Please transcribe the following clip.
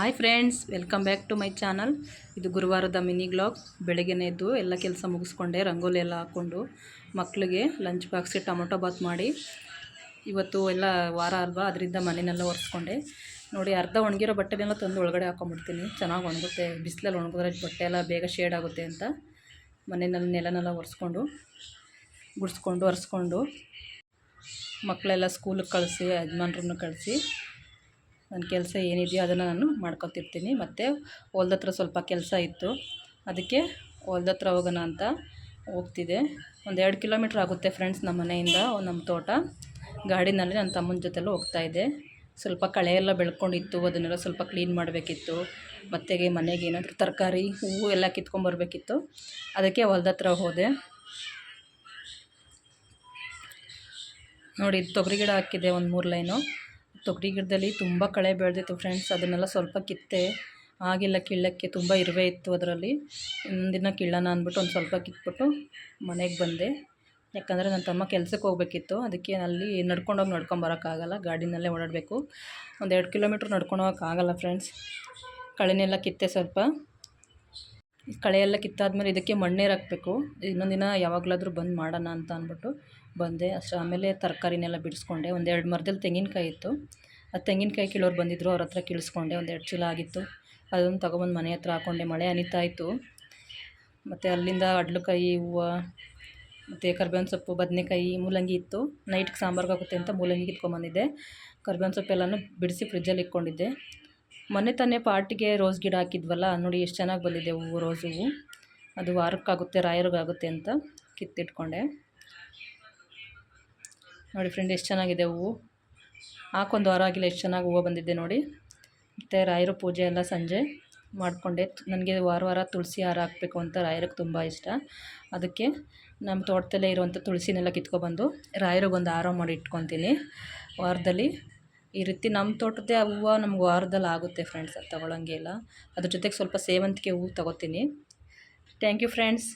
Hi friends, welcome back to my channel. ಇದು ಗುರುವಾರದ mini blog. ಬೆಳಗ್ಗೆನೇ ಎದ್ದು ಎಲ್ಲ ಕೆಲಸ ಮುಗಿಸ್ಕೊಂಡೆ, ರಂಗೋಲಿ ಎಲ್ಲ ಹಾಕ್ಕೊಂಡು ಮಕ್ಕಳಿಗೆ ಲಂಚ್ ಬಾಕ್ಸ್ಗೆ ಟೊಮೊಟೊ ಬಾತ್ ಮಾಡಿ, ಇವತ್ತು ಎಲ್ಲ ವಾರ ಅಲ್ವಾ, ಅದರಿಂದ ಮನೆಯೆಲ್ಲ ಒರೆಸ್ಕೊಂಡೆ. ನೋಡಿ, ಅರ್ಧ ಒಣಗಿರೋ ಬಟ್ಟೆನೆಲ್ಲ ತಂದು ಒಳಗಡೆ ಹಾಕೊಂಡ್ಬಿಡ್ತೀನಿ, ಚೆನ್ನಾಗಿ ಒಣಗುತ್ತೆ. ಬಿಸಿಲಲ್ಲಿ ಒಣಗಿದ್ರೆ ಬಟ್ಟೆ ಎಲ್ಲ ಬೇಗ ಶೇಡ್ ಆಗುತ್ತೆ ಅಂತ ಮನೆಯಲ್ಲಿ ನೆಲನೆಲ್ಲ ಒರೆಸ್ಕೊಂಡು ಗುಡಿಸ್ಕೊಂಡು ಒರೆಸ್ಕೊಂಡು ಮಕ್ಕಳೆಲ್ಲ ಸ್ಕೂಲಿಗೆ ಕಳಿಸಿ, ಯಜಮಾನ್ರನ್ನು ಕಳಿಸಿ ನನ್ನ ಕೆಲಸ ಏನಿದೆಯೋ ಅದನ್ನು ನಾನು ಮಾಡ್ಕೊತಿರ್ತೀನಿ. ಮತ್ತು ಹೊಲ್ದ ಹತ್ರ ಸ್ವಲ್ಪ ಕೆಲಸ ಇತ್ತು, ಅದಕ್ಕೆ ಹೊಲ್ದ ಹತ್ರ ಹೋಗೋಣ ಅಂತ ಹೋಗ್ತಿದ್ದೆ. ಒಂದು 2 ಕಿಲೋಮೀಟ್ರ್ ಆಗುತ್ತೆ ಫ್ರೆಂಡ್ಸ್ ನಮ್ಮ ಮನೆಯಿಂದ ನಮ್ಮ ತೋಟ. ಗಾಡಿನಲ್ಲಿ ನನ್ನ ತಮ್ಮನ ಜೊತೆಲೂ ಹೋಗ್ತಾಯಿದ್ದೆ. ಸ್ವಲ್ಪ ಕಳೆ ಎಲ್ಲ ಬೆಳ್ಕೊಂಡಿತ್ತು, ಅದನ್ನೆಲ್ಲ ಸ್ವಲ್ಪ ಕ್ಲೀನ್ ಮಾಡಬೇಕಿತ್ತು. ಮತ್ತು ಮನೆಗೆ ಏನಾದರೂ ತರಕಾರಿ, ಹೂವು ಎಲ್ಲ ಕಿತ್ಕೊಂಬರ್ಬೇಕಿತ್ತು, ಅದಕ್ಕೆ ಹೊಲ್ದ ಹತ್ರ ಹೋದೆ. ನೋಡಿ, ತೊಗರಿ ಗಿಡ ಹಾಕಿದ್ದೆ, ಒಂದು 3 ಲೈನು. ತೊಗರಿ ಗಿಡದಲ್ಲಿ ತುಂಬ ಕಳೆ ಬೆಳೆದಿತ್ತು ಫ್ರೆಂಡ್ಸ್, ಅದನ್ನೆಲ್ಲ ಸ್ವಲ್ಪ ಕಿತ್ತೆ. ಆಗಿಲ್ಲ ಕೀಳಕ್ಕೆ, ತುಂಬ ಇರುವೆ ಇತ್ತು ಅದರಲ್ಲಿ. ಇನ್ನೊಂದಿನ ಕೀಳೋಣ ಅಂದ್ಬಿಟ್ಟು ಒಂದು ಸ್ವಲ್ಪ ಕಿತ್ಬಿಟ್ಟು ಮನೆಗೆ ಬಂದೆ. ಯಾಕಂದರೆ ನನ್ನ ತಮ್ಮ ಕೆಲಸಕ್ಕೆ ಹೋಗ್ಬೇಕಿತ್ತು, ಅದಕ್ಕೆ ಅಲ್ಲಿ ನಡ್ಕೊಂಡೋಗಿ ನಡ್ಕೊಂಬರೋಕ್ಕಾಗಲ್ಲ, ಗಾಡಿನಲ್ಲೇ ಓಡಾಡಬೇಕು. ಒಂದು 2 ಕಿಲೋಮೀಟ್ರ್ ನಡ್ಕೊಂಡು ಹೋಗೋಕ್ಕಾಗಲ್ಲ ಫ್ರೆಂಡ್ಸ್. ಕಳೆನೆಲ್ಲ ಕಿತ್ತೆ ಸ್ವಲ್ಪ. ಕಳೆ ಎಲ್ಲ ಕಿತ್ತಾದ್ಮೇಲೆ ಇದಕ್ಕೆ ಮಣ್ಣೇರು ಹಾಕಬೇಕು. ಇನ್ನೊಂದಿನ ಯಾವಾಗಲಾದರೂ ಬಂದು ಮಾಡೋಣ ಅಂತ ಅಂದ್ಬಿಟ್ಟು ಬಂದೆ. ಆಮೇಲೆ ತರಕಾರಿನೆಲ್ಲ ಬಿಡಿಸ್ಕೊಂಡೆ. 1-2 ಮರದಲ್ಲಿ ತೆಂಗಿನಕಾಯಿ ಇತ್ತು, ಆ ತೆಂಗಿನಕಾಯಿ ಕೀಳೋರು ಬಂದಿದ್ದರು, ಅವ್ರ ಹತ್ರ ಕೀಳಿಸ್ಕೊಂಡೆ. 1-2 ಚೀಲ ಆಗಿತ್ತು, ಅದನ್ನು ತೊಗೊಬಂದು ಮನೆ ಹತ್ರ ಹಾಕ್ಕೊಂಡೆ. ಮಳೆ ಹನಿತಾಯಿತ್ತು. ಮತ್ತು ಅಲ್ಲಿಂದ ಅಡ್ಲಕಾಯಿ, ಹೂವು, ಮತ್ತು ಕರ್ಬೇವಿನ ಸೊಪ್ಪು, ಬದನೆಕಾಯಿ, ಮೂಲಂಗಿ ಇತ್ತು. ನೈಟ್ಗೆ ಸಾಂಬಾರ್ಗೆ ಆಗುತ್ತೆ ಅಂತ ಮೂಲಂಗಿ ಕಿತ್ಕೊಂಬಂದಿದ್ದೆ. ಕರ್ಬೇವಿನ ಸೊಪ್ಪೆಲ್ಲನೂ ಬಿಡಿಸಿ ಫ್ರಿಜ್ಜಲ್ಲಿ ಇಟ್ಕೊಂಡಿದ್ದೆ. ಮೊನ್ನೆ ತಾನೇ ಪಾಟಿಗೆ ರೋಸ್ ಗಿಡ ಹಾಕಿದ್ವಲ್ಲ, ನೋಡಿ ಎಷ್ಟು ಚೆನ್ನಾಗಿ ಬಂದಿದೆ ಹೂವು, ರೋಸ್ ಹೂವು. ಅದು ವಾರಕ್ಕಾಗುತ್ತೆ, ರಾಯರಿಗಾಗುತ್ತೆ ಅಂತ ಕಿತ್ತಿಟ್ಕೊಂಡೆ. ನೋಡಿ ಫ್ರೆಂಡ್, ಎಷ್ಟು ಚೆನ್ನಾಗಿದೆ ಹೂವು. ಹಾಕೊಂದು ವಾರ ಆಗಿಲ್ಲ, ಎಷ್ಟು ಚೆನ್ನಾಗಿ ಹೂವು ಬಂದಿದ್ದೆ ನೋಡಿ. ಮತ್ತು ರಾಯರ ಪೂಜೆ ಎಲ್ಲ ಸಂಜೆ ಮಾಡಿಕೊಂಡೆ. ನನಗೆ ವಾರ ತುಳಸಿ ಹಾರ ಹಾಕಬೇಕು ಅಂತ ರಾಯರಿಗೆ ತುಂಬ ಇಷ್ಟ. ಅದಕ್ಕೆ ನಮ್ಮ ತೋಟದಲ್ಲೇ ಇರುವಂಥ ತುಳಸಿನೆಲ್ಲ ಕಿತ್ಕೊಬಂದು ರಾಯರಿಗೊಂದು ಹಾರ ಮಾಡಿ ಇಟ್ಕೊತೀನಿ. ವಾರದಲ್ಲಿ ಈ ರೀತಿ ನಮ್ಮ ತೋಟದ್ದೇ ಹೂವು ನಮ್ಗೆ ವಾರದಲ್ಲಿ ಆಗುತ್ತೆ ಫ್ರೆಂಡ್ಸ್, ಅದು ತೊಗೊಳಂಗೆ ಇಲ್ಲ. ಅದ್ರ ಜೊತೆಗೆ ಸ್ವಲ್ಪ ಸೇವಂತಿಗೆ ಹೂವು ತೊಗೋತೀನಿ. Thank you friends.